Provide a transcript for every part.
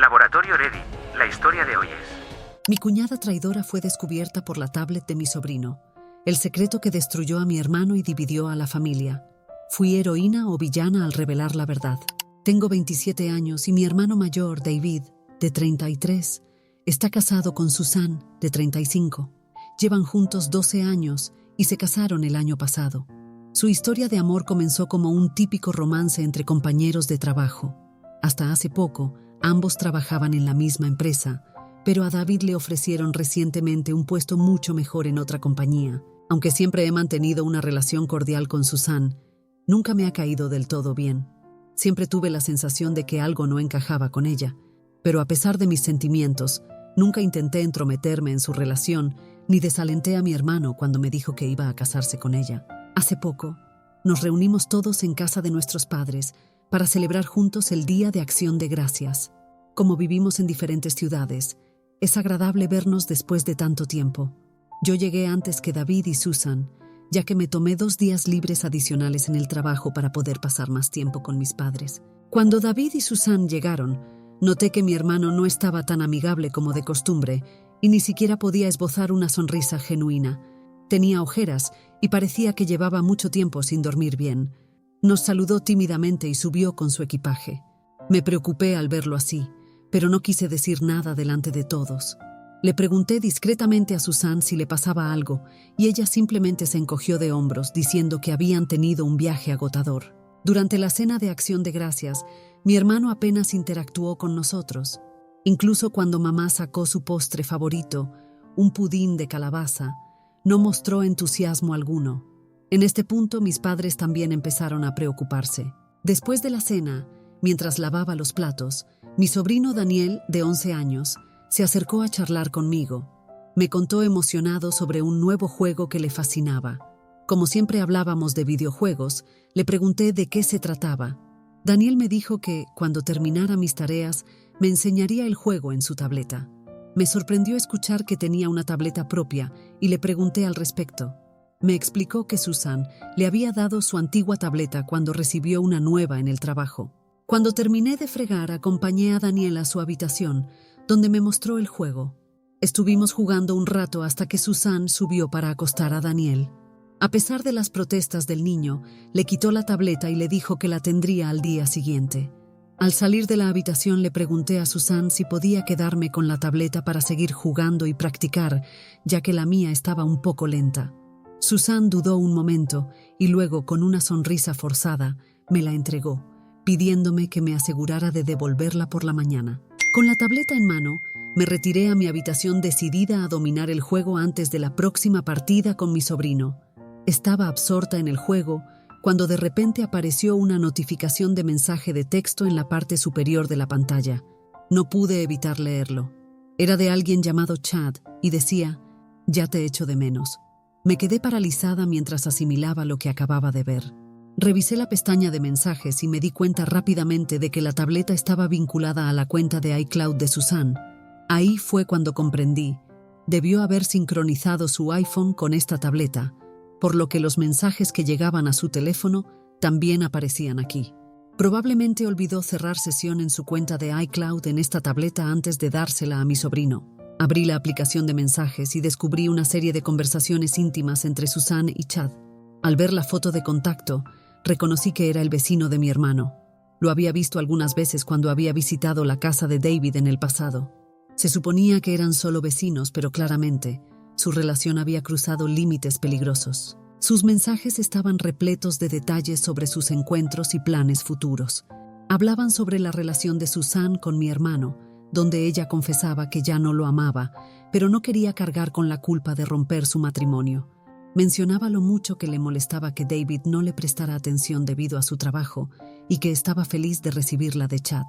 Laboratorio Ready. La historia de hoy es... Mi cuñada traidora fue descubierta por la tablet de mi sobrino. El secreto que destruyó a mi hermano y dividió a la familia. ¿Fui heroína o villana al revelar la verdad? Tengo 27 años y mi hermano mayor, David, de 33, está casado con Susan, de 35. Llevan juntos 12 años y se casaron el año pasado. Su historia de amor comenzó como un típico romance entre compañeros de trabajo. Hasta hace poco, ambos trabajaban en la misma empresa, pero a David le ofrecieron recientemente un puesto mucho mejor en otra compañía. Aunque siempre he mantenido una relación cordial con Susan, nunca me ha caído del todo bien. Siempre tuve la sensación de que algo no encajaba con ella, pero a pesar de mis sentimientos, nunca intenté entrometerme en su relación ni desalenté a mi hermano cuando me dijo que iba a casarse con ella. Hace poco, nos reunimos todos en casa de nuestros padres para celebrar juntos el Día de Acción de Gracias. Como vivimos en diferentes ciudades, es agradable vernos después de tanto tiempo. Yo llegué antes que David y Susan, ya que me tomé 2 días libres adicionales en el trabajo para poder pasar más tiempo con mis padres. Cuando David y Susan llegaron, noté que mi hermano no estaba tan amigable como de costumbre y ni siquiera podía esbozar una sonrisa genuina. Tenía ojeras y parecía que llevaba mucho tiempo sin dormir bien. Nos saludó tímidamente y subió con su equipaje. Me preocupé al verlo así, pero no quise decir nada delante de todos. Le pregunté discretamente a Susan si le pasaba algo y ella simplemente se encogió de hombros diciendo que habían tenido un viaje agotador. Durante la cena de Acción de Gracias, mi hermano apenas interactuó con nosotros. Incluso cuando mamá sacó su postre favorito, un pudín de calabaza, no mostró entusiasmo alguno. En este punto mis padres también empezaron a preocuparse. Después de la cena, mientras lavaba los platos, mi sobrino Daniel, de 11 años, se acercó a charlar conmigo. Me contó emocionado sobre un nuevo juego que le fascinaba. Como siempre hablábamos de videojuegos, le pregunté de qué se trataba. Daniel me dijo que, cuando terminara mis tareas, me enseñaría el juego en su tableta. Me sorprendió escuchar que tenía una tableta propia y le pregunté al respecto. Me explicó que Susan le había dado su antigua tableta cuando recibió una nueva en el trabajo. Cuando terminé de fregar, acompañé a Daniel a su habitación, donde me mostró el juego. Estuvimos jugando un rato hasta que Susan subió para acostar a Daniel. A pesar de las protestas del niño, le quitó la tableta y le dijo que la tendría al día siguiente. Al salir de la habitación le pregunté a Susan si podía quedarme con la tableta para seguir jugando y practicar, ya que la mía estaba un poco lenta. Susan dudó un momento y luego, con una sonrisa forzada, me la entregó, pidiéndome que me asegurara de devolverla por la mañana. Con la tableta en mano, me retiré a mi habitación decidida a dominar el juego antes de la próxima partida con mi sobrino. Estaba absorta en el juego cuando de repente apareció una notificación de mensaje de texto en la parte superior de la pantalla. No pude evitar leerlo. Era de alguien llamado Chad y decía: «Ya te echo de menos». Me quedé paralizada mientras asimilaba lo que acababa de ver. Revisé la pestaña de mensajes y me di cuenta rápidamente de que la tableta estaba vinculada a la cuenta de iCloud de Susan. Ahí fue cuando comprendí. Debió haber sincronizado su iPhone con esta tableta, por lo que los mensajes que llegaban a su teléfono también aparecían aquí. Probablemente olvidó cerrar sesión en su cuenta de iCloud en esta tableta antes de dársela a mi sobrino. Abrí la aplicación de mensajes y descubrí una serie de conversaciones íntimas entre Susan y Chad. Al ver la foto de contacto, reconocí que era el vecino de mi hermano. Lo había visto algunas veces cuando había visitado la casa de David en el pasado. Se suponía que eran solo vecinos, pero claramente, su relación había cruzado límites peligrosos. Sus mensajes estaban repletos de detalles sobre sus encuentros y planes futuros. Hablaban sobre la relación de Susan con mi hermano, donde ella confesaba que ya no lo amaba, pero no quería cargar con la culpa de romper su matrimonio. Mencionaba lo mucho que le molestaba que David no le prestara atención debido a su trabajo y que estaba feliz de recibirla de Chad.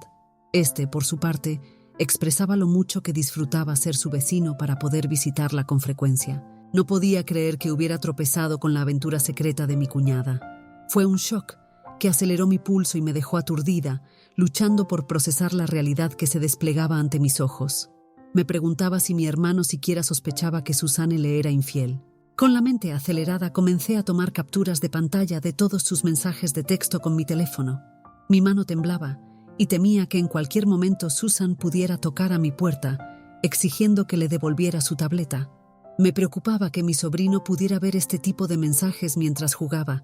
Este, por su parte, expresaba lo mucho que disfrutaba ser su vecino para poder visitarla con frecuencia. No podía creer que hubiera tropezado con la aventura secreta de mi cuñada. Fue un shock que aceleró mi pulso y me dejó aturdida, luchando por procesar la realidad que se desplegaba ante mis ojos. Me preguntaba si mi hermano siquiera sospechaba que Susanne le era infiel. Con la mente acelerada comencé a tomar capturas de pantalla de todos sus mensajes de texto con mi teléfono. Mi mano temblaba y temía que en cualquier momento Susan pudiera tocar a mi puerta, exigiendo que le devolviera su tableta. Me preocupaba que mi sobrino pudiera ver este tipo de mensajes mientras jugaba.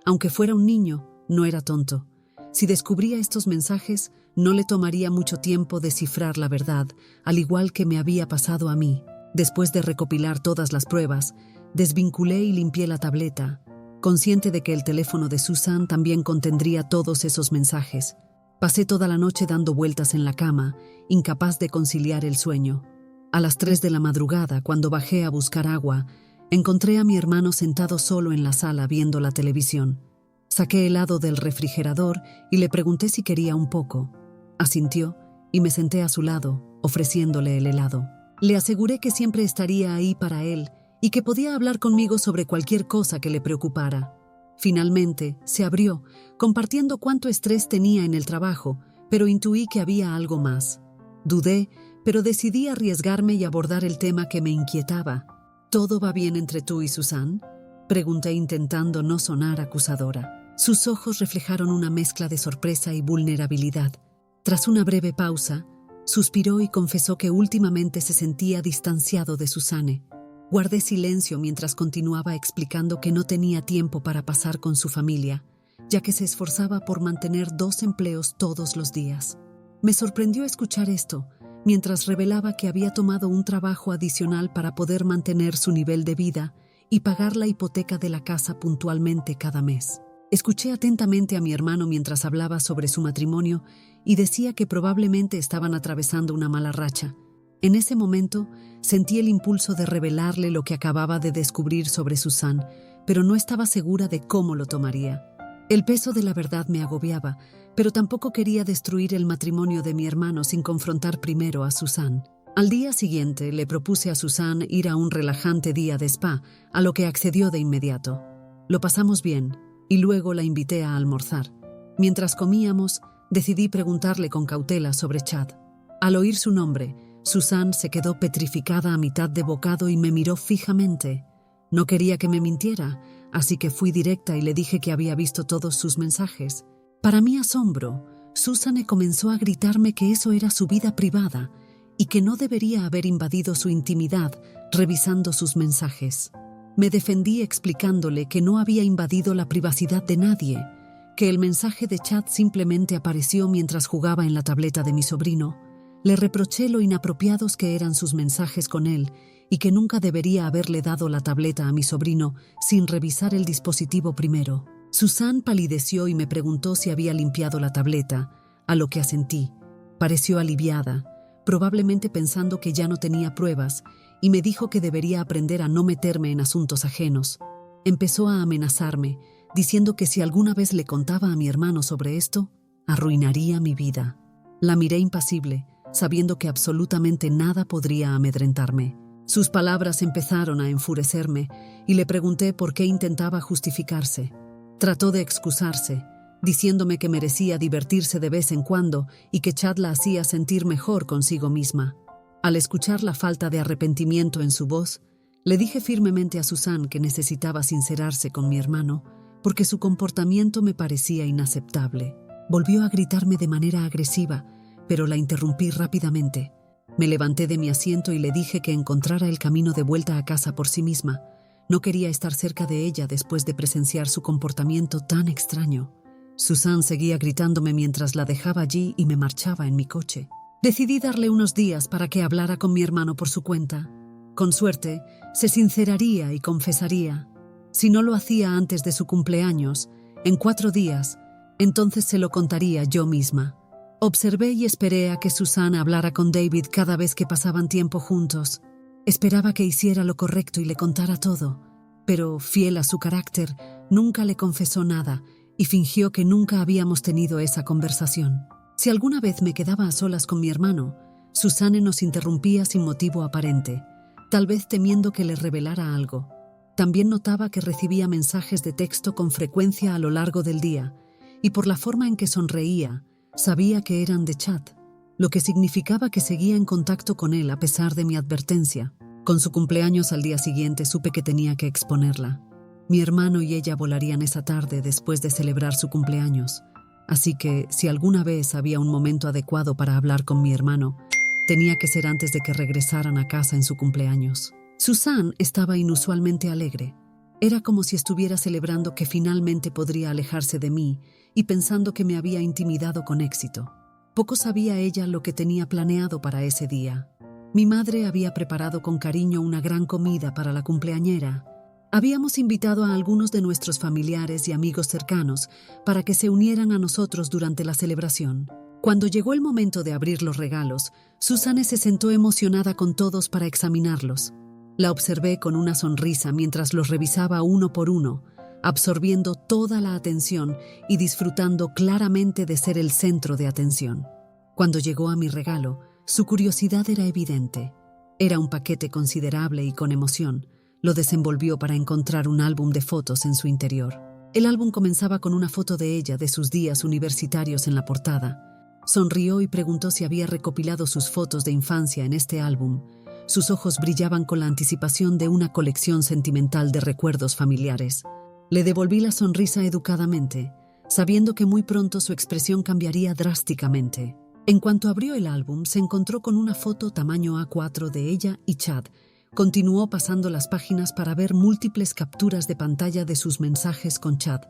Aunque fuera un niño, no era tonto. Si descubría estos mensajes, no le tomaría mucho tiempo descifrar la verdad, al igual que me había pasado a mí. Después de recopilar todas las pruebas, desvinculé y limpié la tableta, consciente de que el teléfono de Susan también contendría todos esos mensajes. Pasé toda la noche dando vueltas en la cama, incapaz de conciliar el sueño. A las 3 de la madrugada, cuando bajé a buscar agua, encontré a mi hermano sentado solo en la sala viendo la televisión. Saqué helado del refrigerador y le pregunté si quería un poco. Asintió y me senté a su lado, ofreciéndole el helado. Le aseguré que siempre estaría ahí para él y que podía hablar conmigo sobre cualquier cosa que le preocupara. Finalmente, se abrió, compartiendo cuánto estrés tenía en el trabajo, pero intuí que había algo más. Dudé, pero decidí arriesgarme y abordar el tema que me inquietaba. ¿Todo va bien entre tú y Susan?, pregunté intentando no sonar acusadora. Sus ojos reflejaron una mezcla de sorpresa y vulnerabilidad. Tras una breve pausa, suspiró y confesó que últimamente se sentía distanciado de Susanne. Guardé silencio mientras continuaba explicando que no tenía tiempo para pasar con su familia, ya que se esforzaba por mantener 2 empleos todos los días. Me sorprendió escuchar esto, mientras revelaba que había tomado un trabajo adicional para poder mantener su nivel de vida y pagar la hipoteca de la casa puntualmente cada mes. Escuché atentamente a mi hermano mientras hablaba sobre su matrimonio y decía que probablemente estaban atravesando una mala racha. En ese momento, sentí el impulso de revelarle lo que acababa de descubrir sobre Susan, pero no estaba segura de cómo lo tomaría. El peso de la verdad me agobiaba, pero tampoco quería destruir el matrimonio de mi hermano sin confrontar primero a Susan. Al día siguiente le propuse a Susan ir a un relajante día de spa, a lo que accedió de inmediato. Lo pasamos bien, y luego la invité a almorzar. Mientras comíamos, decidí preguntarle con cautela sobre Chad. Al oír su nombre, Susan se quedó petrificada a mitad de bocado y me miró fijamente. No quería que me mintiera, así que fui directa y le dije que había visto todos sus mensajes. Para mi asombro, Susan comenzó a gritarme que eso era su vida privada y que no debería haber invadido su intimidad revisando sus mensajes. Me defendí explicándole que no había invadido la privacidad de nadie, que el mensaje de Chad simplemente apareció mientras jugaba en la tableta de mi sobrino. Le reproché lo inapropiados que eran sus mensajes con él y que nunca debería haberle dado la tableta a mi sobrino sin revisar el dispositivo primero. Susan palideció y me preguntó si había limpiado la tableta, a lo que asentí. Pareció aliviada, probablemente pensando que ya no tenía pruebas, y me dijo que debería aprender a no meterme en asuntos ajenos. Empezó a amenazarme, diciendo que si alguna vez le contaba a mi hermano sobre esto, arruinaría mi vida. La miré impasible, sabiendo que absolutamente nada podría amedrentarme. Sus palabras empezaron a enfurecerme y le pregunté por qué intentaba justificarse. Trató de excusarse, diciéndome que merecía divertirse de vez en cuando y que Chad la hacía sentir mejor consigo misma. Al escuchar la falta de arrepentimiento en su voz, le dije firmemente a Susan que necesitaba sincerarse con mi hermano porque su comportamiento me parecía inaceptable. Volvió a gritarme de manera agresiva, pero la interrumpí rápidamente. Me levanté de mi asiento y le dije que encontrara el camino de vuelta a casa por sí misma. No quería estar cerca de ella después de presenciar su comportamiento tan extraño. Susan seguía gritándome mientras la dejaba allí y me marchaba en mi coche. Decidí darle unos días para que hablara con mi hermano por su cuenta. Con suerte, se sinceraría y confesaría. Si no lo hacía antes de su cumpleaños, en 4 días, entonces se lo contaría yo misma. Observé y esperé a que Susan hablara con David cada vez que pasaban tiempo juntos. Esperaba que hiciera lo correcto y le contara todo, pero, fiel a su carácter, nunca le confesó nada y fingió que nunca habíamos tenido esa conversación. Si alguna vez me quedaba a solas con mi hermano, Susan nos interrumpía sin motivo aparente, tal vez temiendo que le revelara algo. También notaba que recibía mensajes de texto con frecuencia a lo largo del día, y por la forma en que sonreía, sabía que eran de Chad, lo que significaba que seguía en contacto con él a pesar de mi advertencia. Con su cumpleaños al día siguiente supe que tenía que exponerla. Mi hermano y ella volarían esa tarde después de celebrar su cumpleaños. Así que, si alguna vez había un momento adecuado para hablar con mi hermano, tenía que ser antes de que regresaran a casa en su cumpleaños. Susan estaba inusualmente alegre. Era como si estuviera celebrando que finalmente podría alejarse de mí y pensando que me había intimidado con éxito. Poco sabía ella lo que tenía planeado para ese día. Mi madre había preparado con cariño una gran comida para la cumpleañera. Habíamos invitado a algunos de nuestros familiares y amigos cercanos para que se unieran a nosotros durante la celebración. Cuando llegó el momento de abrir los regalos, Susanne se sentó emocionada con todos para examinarlos. La observé con una sonrisa mientras los revisaba uno por uno, absorbiendo toda la atención y disfrutando claramente de ser el centro de atención. Cuando llegó a mi regalo, su curiosidad era evidente. Era un paquete considerable y con emoción. Lo desenvolvió para encontrar un álbum de fotos en su interior. El álbum comenzaba con una foto de ella de sus días universitarios en la portada. Sonrió y preguntó si había recopilado sus fotos de infancia en este álbum. Sus ojos brillaban con la anticipación de una colección sentimental de recuerdos familiares. Le devolví la sonrisa educadamente, sabiendo que muy pronto su expresión cambiaría drásticamente. En cuanto abrió el álbum, se encontró con una foto tamaño A4 de ella y Chad. Continuó pasando las páginas para ver múltiples capturas de pantalla de sus mensajes con Chad.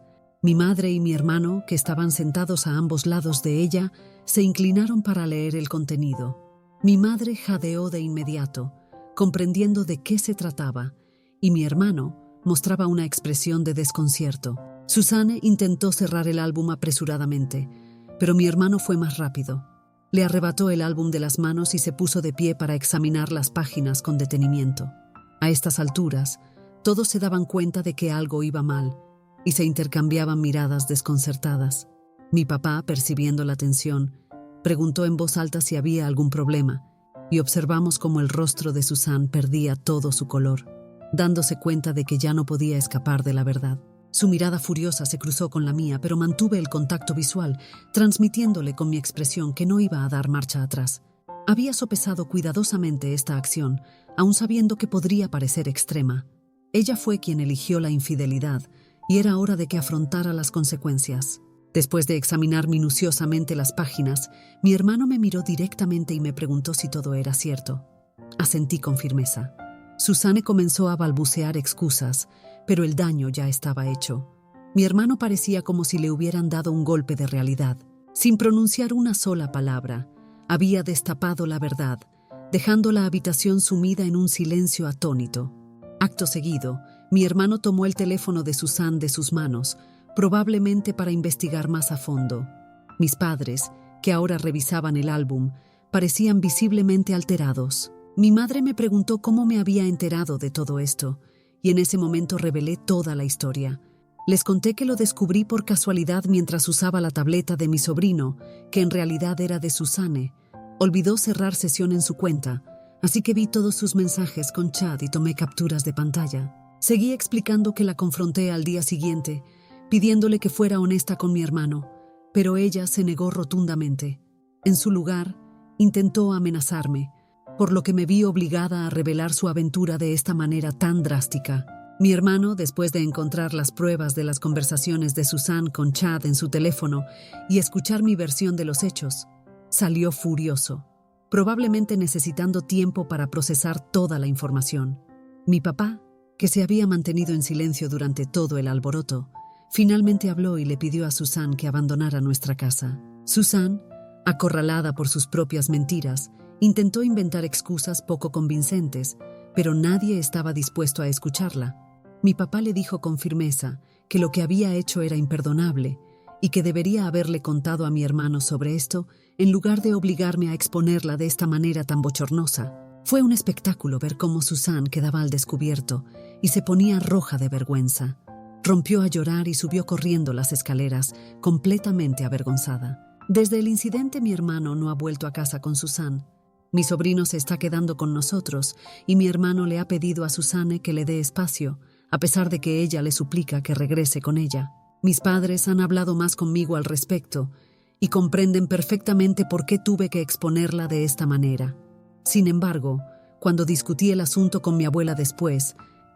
Mi madre y mi hermano, que estaban sentados a ambos lados de ella, se inclinaron para leer el contenido. Mi madre jadeó de inmediato, comprendiendo de qué se trataba, y mi hermano mostraba una expresión de desconcierto. Susanne intentó cerrar el álbum apresuradamente, pero mi hermano fue más rápido. Le arrebató el álbum de las manos y se puso de pie para examinar las páginas con detenimiento. A estas alturas, todos se daban cuenta de que algo iba mal y se intercambiaban miradas desconcertadas. Mi papá, percibiendo la tensión, preguntó en voz alta si había algún problema y observamos cómo el rostro de Susan perdía todo su color, dándose cuenta de que ya no podía escapar de la verdad. Su mirada furiosa se cruzó con la mía, pero mantuve el contacto visual, transmitiéndole con mi expresión que no iba a dar marcha atrás. Había sopesado cuidadosamente esta acción, aun sabiendo que podría parecer extrema. Ella fue quien eligió la infidelidad, y era hora de que afrontara las consecuencias. Después de examinar minuciosamente las páginas, mi hermano me miró directamente y me preguntó si todo era cierto. Asentí con firmeza. Susanne comenzó a balbucear excusas, pero el daño ya estaba hecho. Mi hermano parecía como si le hubieran dado un golpe de realidad. Sin pronunciar una sola palabra, había destapado la verdad, dejando la habitación sumida en un silencio atónito. Acto seguido, mi hermano tomó el teléfono de Susanne de sus manos, probablemente para investigar más a fondo. Mis padres, que ahora revisaban el álbum, parecían visiblemente alterados. Mi madre me preguntó cómo me había enterado de todo esto, y en ese momento revelé toda la historia. Les conté que lo descubrí por casualidad mientras usaba la tableta de mi sobrino, que en realidad era de Susanne. Olvidó cerrar sesión en su cuenta, así que vi todos sus mensajes con Chad y tomé capturas de pantalla. Seguí explicando que la confronté al día siguiente, pidiéndole que fuera honesta con mi hermano, pero ella se negó rotundamente. En su lugar, intentó amenazarme, por lo que me vi obligada a revelar su aventura de esta manera tan drástica. Mi hermano, después de encontrar las pruebas de las conversaciones de Susanne con Chad en su teléfono y escuchar mi versión de los hechos, salió furioso, probablemente necesitando tiempo para procesar toda la información. Mi papá, que se había mantenido en silencio durante todo el alboroto, finalmente habló y le pidió a Susanne que abandonara nuestra casa. Susanne, acorralada por sus propias mentiras, intentó inventar excusas poco convincentes, pero nadie estaba dispuesto a escucharla. Mi papá le dijo con firmeza que lo que había hecho era imperdonable y que debería haberle contado a mi hermano sobre esto en lugar de obligarme a exponerla de esta manera tan bochornosa. Fue un espectáculo ver cómo Susanne quedaba al descubierto y se ponía roja de vergüenza. Rompió a llorar y subió corriendo las escaleras, completamente avergonzada. Desde el incidente, mi hermano no ha vuelto a casa con Susanne. Mi sobrino se está quedando con nosotros y mi hermano le ha pedido a Susanne que le dé espacio, a pesar de que ella le suplica que regrese con ella. Mis padres han hablado más conmigo al respecto y comprenden perfectamente por qué tuve que exponerla de esta manera. Sin embargo, cuando discutí el asunto con mi abuela después,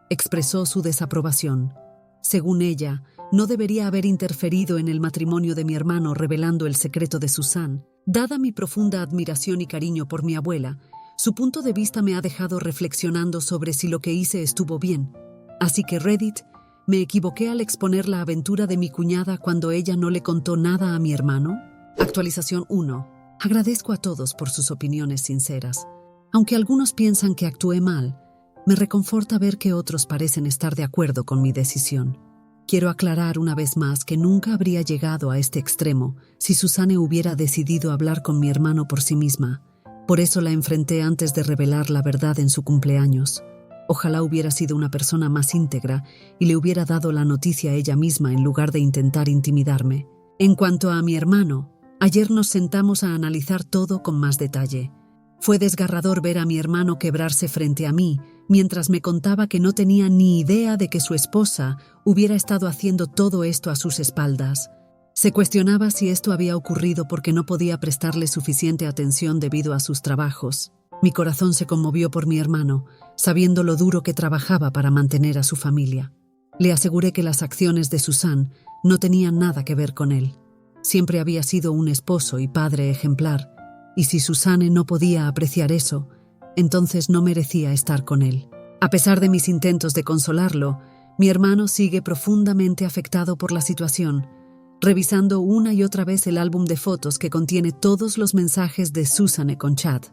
expresó su desaprobación. Según ella, No debería haber interferido en el matrimonio de mi hermano revelando el secreto de Susan. Dada mi profunda admiración y cariño por mi abuela, su punto de vista me ha dejado reflexionando sobre si lo que hice estuvo bien. Así que Reddit, ¿me equivoqué al exponer la aventura de mi cuñada cuando ella no le contó nada a mi hermano? Actualización 1. Agradezco a todos por sus opiniones sinceras. Aunque algunos piensan que actué mal, me reconforta ver que otros parecen estar de acuerdo con mi decisión. Quiero aclarar una vez más que nunca habría llegado a este extremo si Susanne hubiera decidido hablar con mi hermano por sí misma. Por eso la enfrenté antes de revelar la verdad en su cumpleaños. Ojalá hubiera sido una persona más íntegra y le hubiera dado la noticia a ella misma en lugar de intentar intimidarme. En cuanto a mi hermano, ayer nos sentamos a analizar todo con más detalle. Fue desgarrador ver a mi hermano quebrarse frente a mí, mientras me contaba que no tenía ni idea de que su esposa hubiera estado haciendo todo esto a sus espaldas. Se cuestionaba si esto había ocurrido porque no podía prestarle suficiente atención debido a sus trabajos. Mi corazón se conmovió por mi hermano, sabiendo lo duro que trabajaba para mantener a su familia. Le aseguré que las acciones de Susan no tenían nada que ver con él. Siempre había sido un esposo y padre ejemplar, y si Susanne no podía apreciar eso, entonces no merecía estar con él. A pesar de mis intentos de consolarlo, mi hermano sigue profundamente afectado por la situación, revisando una y otra vez el álbum de fotos que contiene todos los mensajes de Susanne con Chad.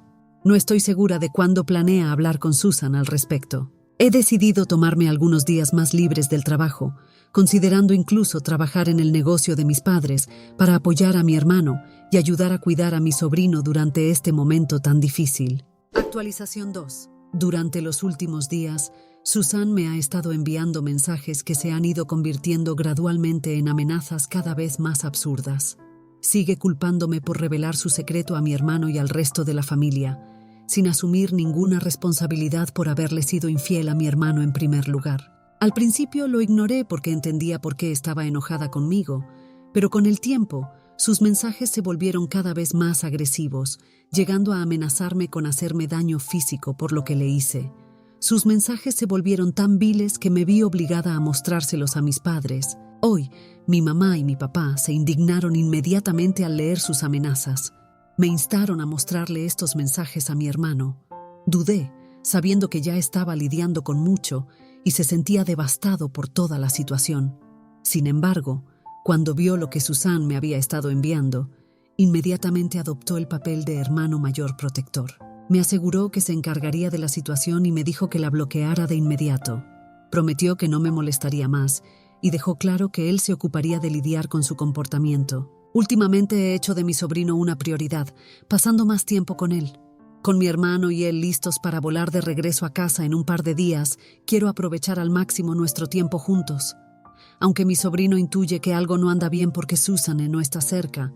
No estoy segura de cuándo planea hablar con Susan al respecto. He decidido tomarme algunos días más libres del trabajo, considerando incluso trabajar en el negocio de mis padres para apoyar a mi hermano y ayudar a cuidar a mi sobrino durante este momento tan difícil. Actualización 2. Durante los últimos días, Susan me ha estado enviando mensajes que se han ido convirtiendo gradualmente en amenazas cada vez más absurdas. Sigue culpándome por revelar su secreto a mi hermano y al resto de la familia, sin asumir ninguna responsabilidad por haberle sido infiel a mi hermano en primer lugar. Al principio lo ignoré porque entendía por qué estaba enojada conmigo, pero con el tiempo, sus mensajes se volvieron cada vez más agresivos, llegando a amenazarme con hacerme daño físico por lo que le hice. Sus mensajes se volvieron tan viles que me vi obligada a mostrárselos a mis padres. Hoy, mi mamá y mi papá se indignaron inmediatamente al leer sus amenazas. Me instaron a mostrarle estos mensajes a mi hermano. Dudé, sabiendo que ya estaba lidiando con mucho y se sentía devastado por toda la situación. Sin embargo, cuando vio lo que Susan me había estado enviando, inmediatamente adoptó el papel de hermano mayor protector. Me aseguró que se encargaría de la situación y me dijo que la bloqueara de inmediato. Prometió que no me molestaría más y dejó claro que él se ocuparía de lidiar con su comportamiento. Últimamente he hecho de mi sobrino una prioridad, pasando más tiempo con él. Con mi hermano y él listos para volar de regreso a casa en un par de días, quiero aprovechar al máximo nuestro tiempo juntos. Aunque mi sobrino intuye que algo no anda bien porque Susanne no está cerca,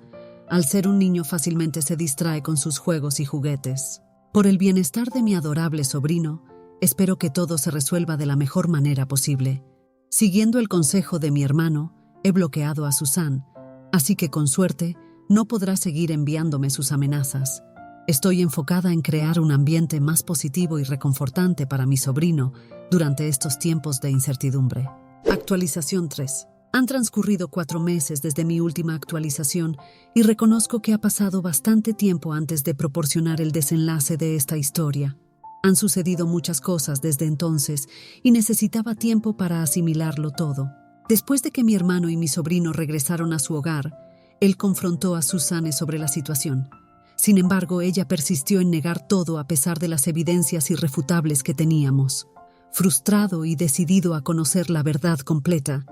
al ser un niño fácilmente se distrae con sus juegos y juguetes. Por el bienestar de mi adorable sobrino, espero que todo se resuelva de la mejor manera posible. Siguiendo el consejo de mi hermano, he bloqueado a Susan, así que con suerte no podrá seguir enviándome sus amenazas. Estoy enfocada en crear un ambiente más positivo y reconfortante para mi sobrino durante estos tiempos de incertidumbre. Actualización 3. Han transcurrido 4 meses desde mi última actualización y reconozco que ha pasado bastante tiempo antes de proporcionar el desenlace de esta historia. Han sucedido muchas cosas desde entonces y necesitaba tiempo para asimilarlo todo. Después de que mi hermano y mi sobrino regresaron a su hogar, él confrontó a Susanne sobre la situación. Sin embargo, ella persistió en negar todo a pesar de las evidencias irrefutables que teníamos. Frustrado y decidido a conocer la verdad completa,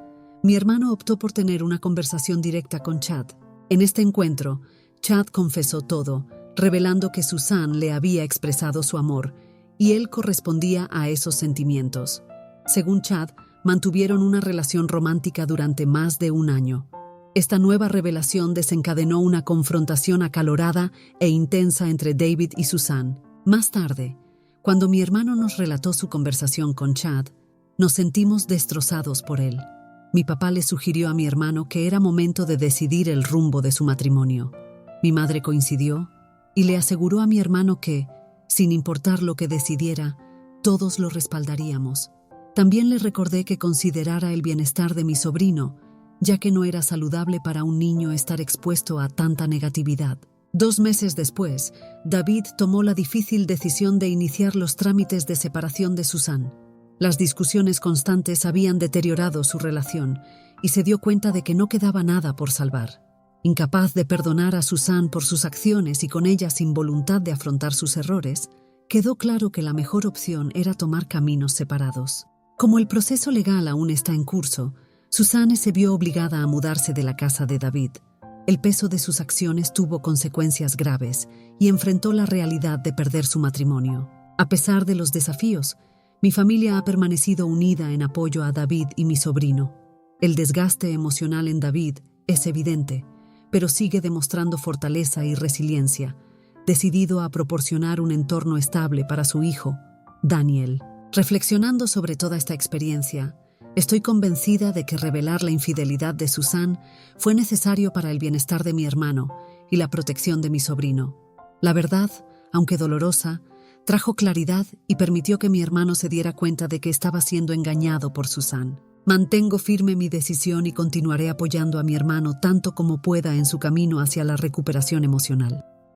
mi hermano optó por tener una conversación directa con Chad. En este encuentro, Chad confesó todo, revelando que Susan le había expresado su amor, y él correspondía a esos sentimientos. Según Chad, mantuvieron una relación romántica durante más de 1 año. Esta nueva revelación desencadenó una confrontación acalorada e intensa entre David y Susan. Más tarde, cuando mi hermano nos relató su conversación con Chad, nos sentimos destrozados por él. Mi papá le sugirió a mi hermano que era momento de decidir el rumbo de su matrimonio. Mi madre coincidió y le aseguró a mi hermano que, sin importar lo que decidiera, todos lo respaldaríamos. También le recordé que considerara el bienestar de mi sobrino ya que no era saludable para un niño estar expuesto a tanta negatividad. 2 meses después, David tomó la difícil decisión de iniciar los trámites de separación de Susan. Las discusiones constantes habían deteriorado su relación y se dio cuenta de que no quedaba nada por salvar. Incapaz de perdonar a Susan por sus acciones y con ella sin voluntad de afrontar sus errores, quedó claro que la mejor opción era tomar caminos separados. Como el proceso legal aún está en curso, Susan se vio obligada a mudarse de la casa de David. El peso de sus acciones tuvo consecuencias graves y enfrentó la realidad de perder su matrimonio. A pesar de los desafíos, mi familia ha permanecido unida en apoyo a David y mi sobrino. El desgaste emocional en David es evidente, pero sigue demostrando fortaleza y resiliencia, decidido a proporcionar un entorno estable para su hijo, Daniel. Reflexionando sobre toda esta experiencia, estoy convencida de que revelar la infidelidad de Susan fue necesario para el bienestar de mi hermano y la protección de mi sobrino. La verdad, aunque dolorosa, trajo claridad y permitió que mi hermano se diera cuenta de que estaba siendo engañado por Susan. Mantengo firme mi decisión y continuaré apoyando a mi hermano tanto como pueda en su camino hacia la recuperación emocional.